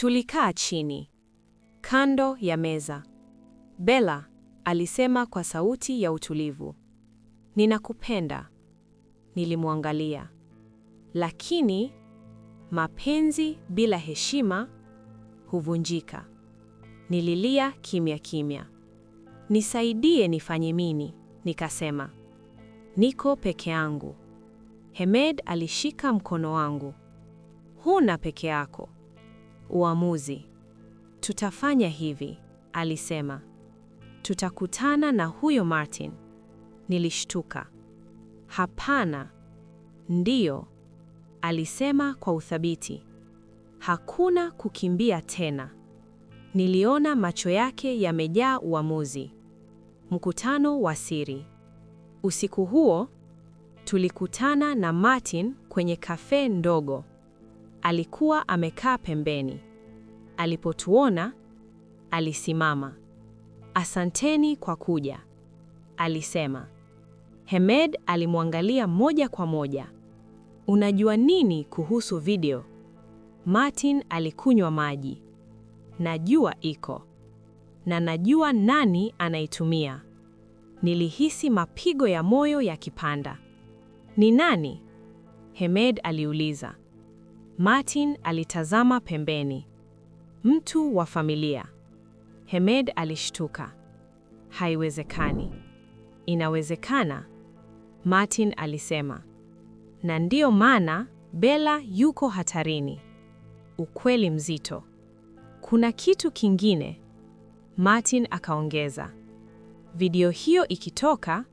Tulikaa chini, kando ya meza. Bella alisema kwa sauti ya utulivu, "Ninakupenda." Nilimwangalia. Lakini mapenzi bila heshima huvunjika. Nililia kimya kimya. "Nisaidie, nifanye nini?" Nikasema. "Niko peke yangu." Hemed alishika mkono wangu. "Huna peke yako. Uamuzi. Tutafanya hivi," alisema. "Tutakutana na huyo Martin." Nilishtuka. "Hapana." "Ndiyo," alisema kwa uthabiti. "Hakuna kukimbia tena." Niliona macho yake yamejaa uamuzi. Mkutano wa siri. Usiku huo tulikutana na Martin kwenye kafe ndogo. Alikuwa amekaa pembeni. Alipotuona, alisimama. "Asanteni kwa kuja," alisema. Hemed alimwangalia moja kwa moja. "Unajua nini kuhusu video?" Martin alikunywa maji. "Najua iko. Na najua nani anaitumia." Nilihisi mapigo ya moyo yakipanda. "Ni nani?" Hemed aliuliza. Martin alitazama pembeni. "Mtu wa familia." Hemed alishtuka. "Haiwezekani." "Inawezekana," Martin alisema. "Na ndio maana Bella yuko hatarini." Ukweli mzito. "Kuna kitu kingine," Martin akaongeza. "Video hiyo ikitoka,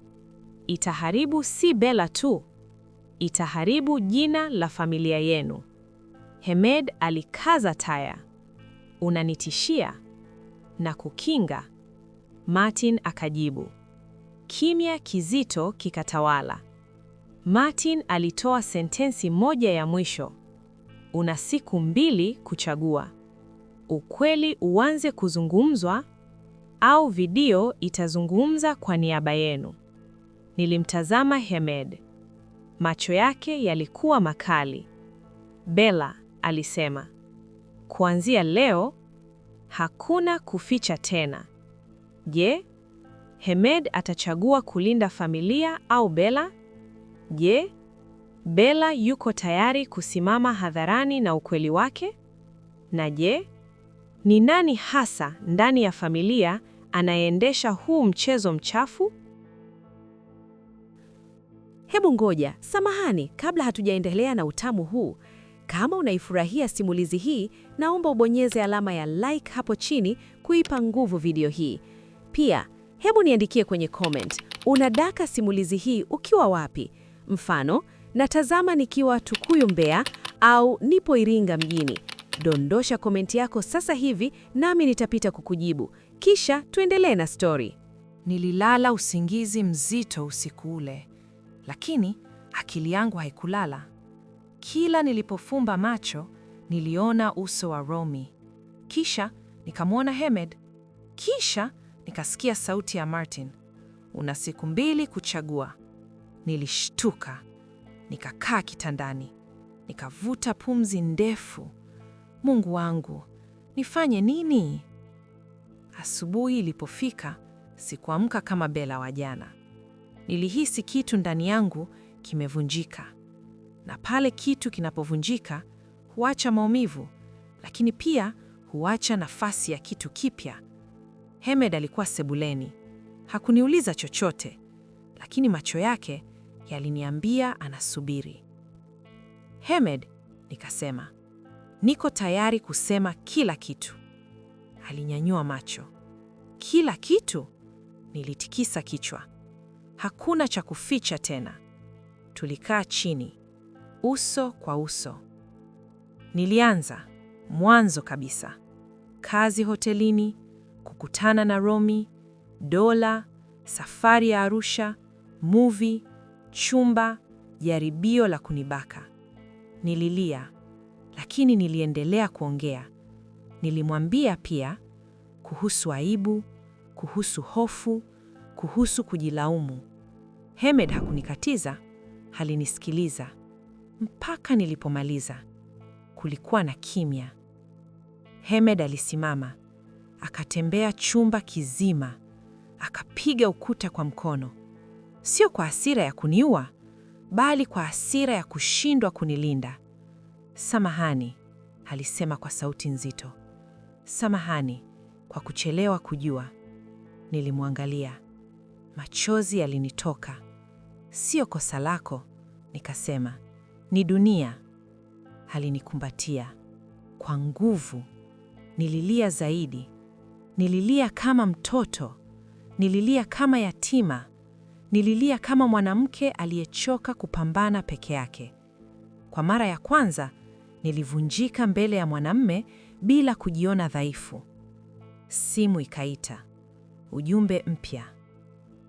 itaharibu si Bella tu, itaharibu jina la familia yenu." Hemed alikaza taya. "Unanitishia?" "Na kukinga," Martin akajibu. Kimya kizito kikatawala. Martin alitoa sentensi moja ya mwisho. "Una siku 2 kuchagua. Ukweli uanze kuzungumzwa au video itazungumza kwa niaba yenu." Nilimtazama Hemed. Macho yake yalikuwa makali. "Bella," alisema, "kuanzia leo hakuna kuficha tena." Je, Hemed atachagua kulinda familia au Bella? Je, Bella yuko tayari kusimama hadharani na ukweli wake? Na je, ni nani hasa ndani ya familia anayeendesha huu mchezo mchafu? Hebu ngoja, samahani, kabla hatujaendelea na utamu huu. Kama unaifurahia simulizi hii, naomba ubonyeze alama ya like hapo chini kuipa nguvu video hii. Pia, hebu niandikie kwenye comment, unadaka simulizi hii ukiwa wapi? Mfano, natazama nikiwa Tukuyu Mbeya au nipo Iringa mjini. Dondosha komenti yako sasa hivi nami nitapita kukujibu. Kisha tuendelee na story. Nililala usingizi mzito usiku ule, lakini akili yangu haikulala. Kila nilipofumba macho, niliona uso wa Romy. Kisha nikamwona Hemed. Kisha nikasikia sauti ya Martin. "Una siku 2 kuchagua." Nilishtuka. Nikakaa kitandani. Nikavuta pumzi ndefu. Mungu wangu, nifanye nini? Asubuhi ilipofika, sikuamka kama Bella wa jana. Nilihisi kitu ndani yangu kimevunjika. Na pale kitu kinapovunjika, huacha maumivu, lakini pia huacha nafasi ya kitu kipya. Hemed alikuwa sebuleni. Hakuniuliza chochote, lakini macho yake yaliniambia anasubiri. "Hemed," nikasema, "niko tayari kusema kila kitu." Alinyanyua macho. "Kila kitu?" Nilitikisa kichwa. "Hakuna cha kuficha tena." Tulikaa chini, uso kwa uso. Nilianza mwanzo kabisa. Kazi hotelini, kukutana na Romy, dola, safari ya Arusha, movie, chumba, jaribio la kunibaka. Nililia, lakini niliendelea kuongea. Nilimwambia pia kuhusu aibu, kuhusu hofu, kuhusu kujilaumu. Hemed hakunikatiza, alinisikiliza. Mpaka nilipomaliza, kulikuwa na kimya. Hemed alisimama, akatembea chumba kizima, akapiga ukuta kwa mkono. Sio kwa hasira ya kuniua, bali kwa hasira ya kushindwa kunilinda. Samahani, alisema kwa sauti nzito. Samahani kwa kuchelewa kujua. Nilimwangalia. Machozi yalinitoka. Sio kosa lako, nikasema. Ni dunia. Alinikumbatia kwa nguvu. Nililia zaidi. Nililia kama mtoto. Nililia kama yatima. Nililia kama mwanamke aliyechoka kupambana peke yake. Kwa mara ya kwanza, nilivunjika mbele ya mwanamume bila kujiona dhaifu. Simu ikaita. Ujumbe mpya.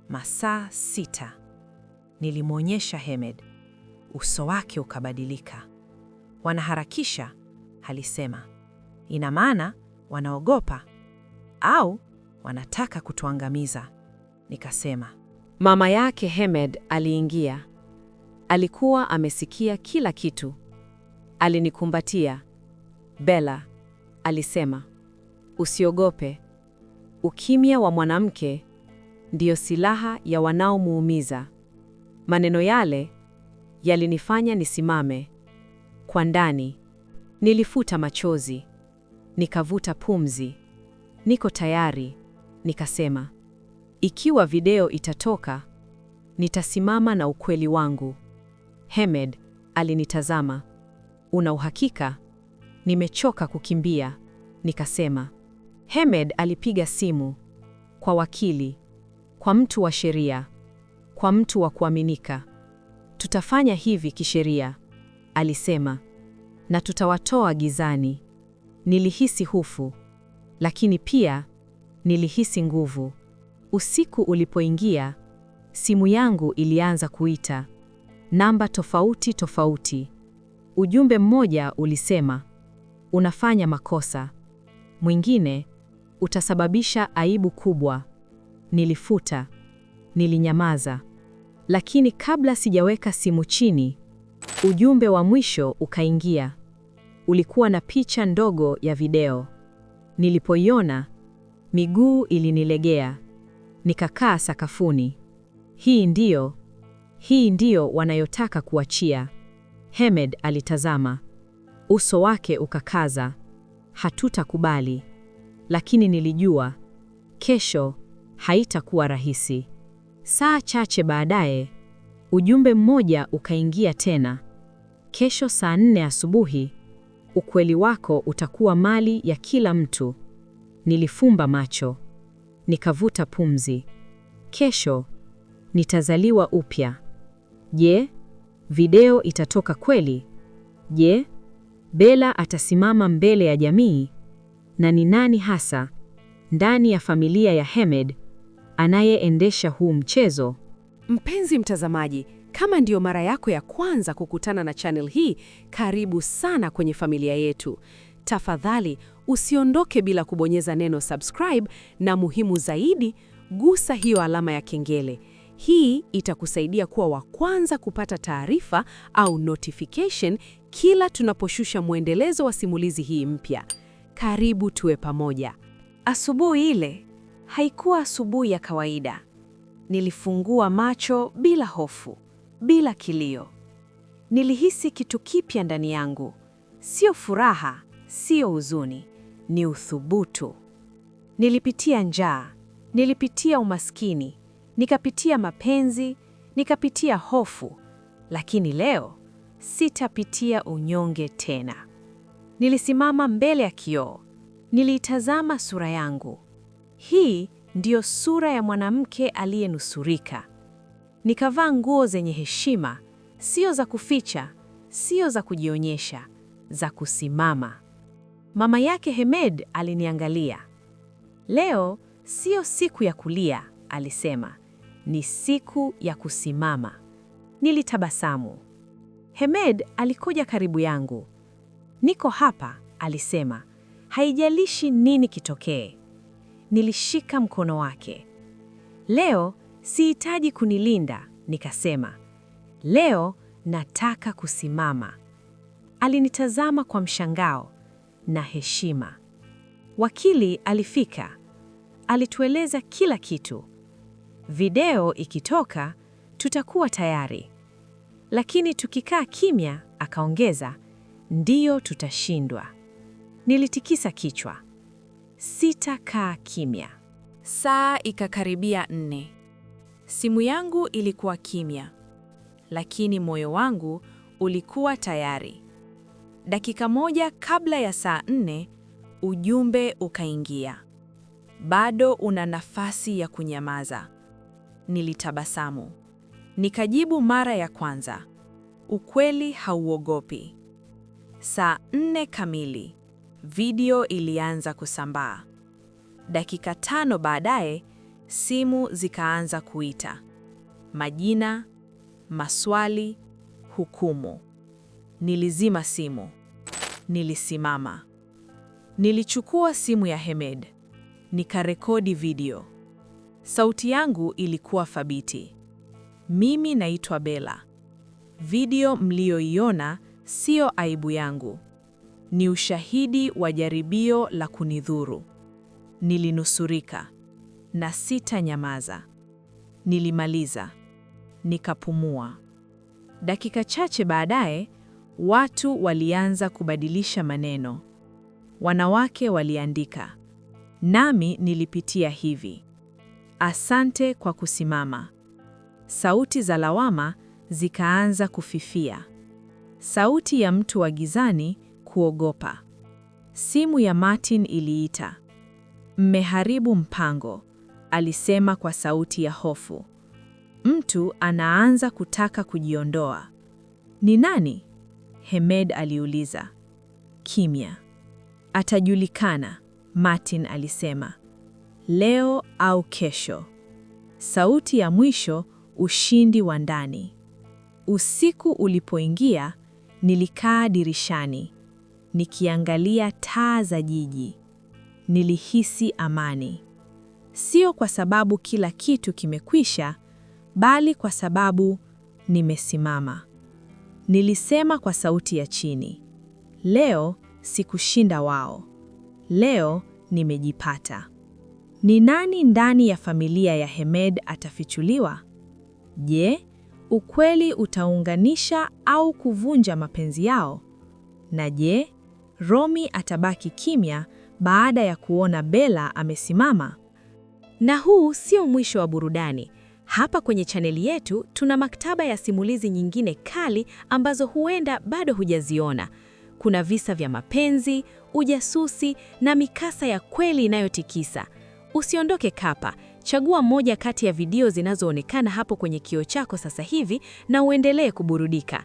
Masaa 6. Nilimwonyesha Hemed. Uso wake ukabadilika. Wanaharakisha, alisema. Ina maana wanaogopa au wanataka kutuangamiza, nikasema. Mama yake Hemed aliingia. Alikuwa amesikia kila kitu. Alinikumbatia. Bella, alisema, usiogope. Ukimya wa mwanamke ndiyo silaha ya wanaomuumiza. Maneno yale yalinifanya nisimame. Kwa ndani, nilifuta machozi. Nikavuta pumzi. Niko tayari, nikasema. Ikiwa video itatoka, nitasimama na ukweli wangu. Hemed alinitazama. Una uhakika? Nimechoka kukimbia, nikasema. Hemed alipiga simu. Kwa wakili, kwa mtu wa sheria, kwa mtu wa kuaminika. Tutafanya hivi kisheria, alisema. Na tutawatoa gizani. Nilihisi hofu, lakini pia nilihisi nguvu. Usiku ulipoingia, simu yangu ilianza kuita. Namba tofauti tofauti. Ujumbe mmoja ulisema, unafanya makosa. Mwingine, utasababisha aibu kubwa. Nilifuta. Nilinyamaza. Lakini kabla sijaweka simu chini, ujumbe wa mwisho ukaingia. Ulikuwa na picha ndogo ya video. Nilipoiona, miguu ilinilegea. Nikakaa sakafuni. Hii ndiyo wanayotaka kuachia. Hemed alitazama. Uso wake ukakaza. Hatutakubali. Lakini nilijua, kesho haitakuwa rahisi. Saa chache baadaye, ujumbe mmoja ukaingia tena. Kesho saa 4 asubuhi, ukweli wako utakuwa mali ya kila mtu. Nilifumba macho. Nikavuta pumzi. Kesho nitazaliwa upya. Je, video itatoka kweli? Je, Bella atasimama mbele ya jamii? Na ni nani hasa ndani ya familia ya Hemed anayeendesha huu mchezo? Mpenzi mtazamaji, kama ndiyo mara yako ya kwanza kukutana na channel hii, karibu sana kwenye familia yetu. Tafadhali usiondoke bila kubonyeza neno subscribe, na muhimu zaidi, gusa hiyo alama ya kengele. Hii itakusaidia kuwa wa kwanza kupata taarifa au notification kila tunaposhusha mwendelezo wa simulizi hii mpya. Karibu tuwe pamoja. Asubuhi ile haikuwa asubuhi ya kawaida. Nilifungua macho bila hofu, bila kilio. Nilihisi kitu kipya ndani yangu. Sio furaha, sio huzuni, ni uthubutu. Nilipitia njaa, nilipitia umaskini, nikapitia mapenzi, nikapitia hofu. Lakini leo sitapitia unyonge tena. Nilisimama mbele ya kioo. Niliitazama sura yangu. Hii ndiyo sura ya mwanamke aliyenusurika. Nikavaa nguo zenye heshima, sio za kuficha, sio za kujionyesha, za kusimama. Mama yake Hemed aliniangalia. Leo sio siku ya kulia, alisema. Ni siku ya kusimama. Nilitabasamu. Hemed alikuja karibu yangu. Niko hapa, alisema. Haijalishi nini kitokee. Nilishika mkono wake. Leo sihitaji kunilinda, nikasema. Leo nataka kusimama. Alinitazama kwa mshangao na heshima. Wakili alifika. Alitueleza kila kitu. Video ikitoka, tutakuwa tayari. Lakini tukikaa kimya, akaongeza, ndiyo tutashindwa. Nilitikisa kichwa. Sitakaa kimya. Saa ikakaribia 4. Simu yangu ilikuwa kimya, lakini moyo wangu ulikuwa tayari. Dakika moja kabla ya saa 4, ujumbe ukaingia. Bado una nafasi ya kunyamaza. Nilitabasamu. Nikajibu mara ya kwanza. Ukweli hauogopi. Saa 4 kamili, video ilianza kusambaa. Dakika 5 baadaye, simu zikaanza kuita. Majina, maswali, hukumu. Nilizima simu. Nilisimama. Nilichukua simu ya Hemed. Nikarekodi video. Sauti yangu ilikuwa thabiti. Mimi naitwa Bella. Video mlioiona sio aibu yangu. Ni ushahidi wa jaribio la kunidhuru. Nilinusurika na sitanyamaza. Nilimaliza. Nikapumua. Dakika chache baadaye, watu walianza kubadilisha maneno. Wanawake waliandika. Nami nilipitia hivi. Asante kwa kusimama. Sauti za lawama zikaanza kufifia. Sauti ya mtu wa gizani kuogopa. Simu ya Martin iliita. Mmeharibu mpango, alisema kwa sauti ya hofu. Mtu anaanza kutaka kujiondoa. Ni nani? Hemed aliuliza. Kimya. Atajulikana, Martin alisema. Leo au kesho. Sauti ya mwisho, ushindi wa ndani. Usiku ulipoingia, nilikaa dirishani, nikiangalia taa za jiji. Nilihisi amani. Sio kwa sababu kila kitu kimekwisha, bali kwa sababu nimesimama. Nilisema kwa sauti ya chini. Leo sikushinda wao. Leo nimejipata. Ni nani ndani ya familia ya Hemed atafichuliwa? Je, ukweli utaunganisha au kuvunja mapenzi yao? Na je, Romy atabaki kimya baada ya kuona Bella amesimama? Na huu sio mwisho wa burudani. Hapa kwenye chaneli yetu tuna maktaba ya simulizi nyingine kali ambazo huenda bado hujaziona. Kuna visa vya mapenzi, ujasusi na mikasa ya kweli inayotikisa. Usiondoke kapa. Chagua moja kati ya video zinazoonekana hapo kwenye kioo chako sasa hivi na uendelee kuburudika.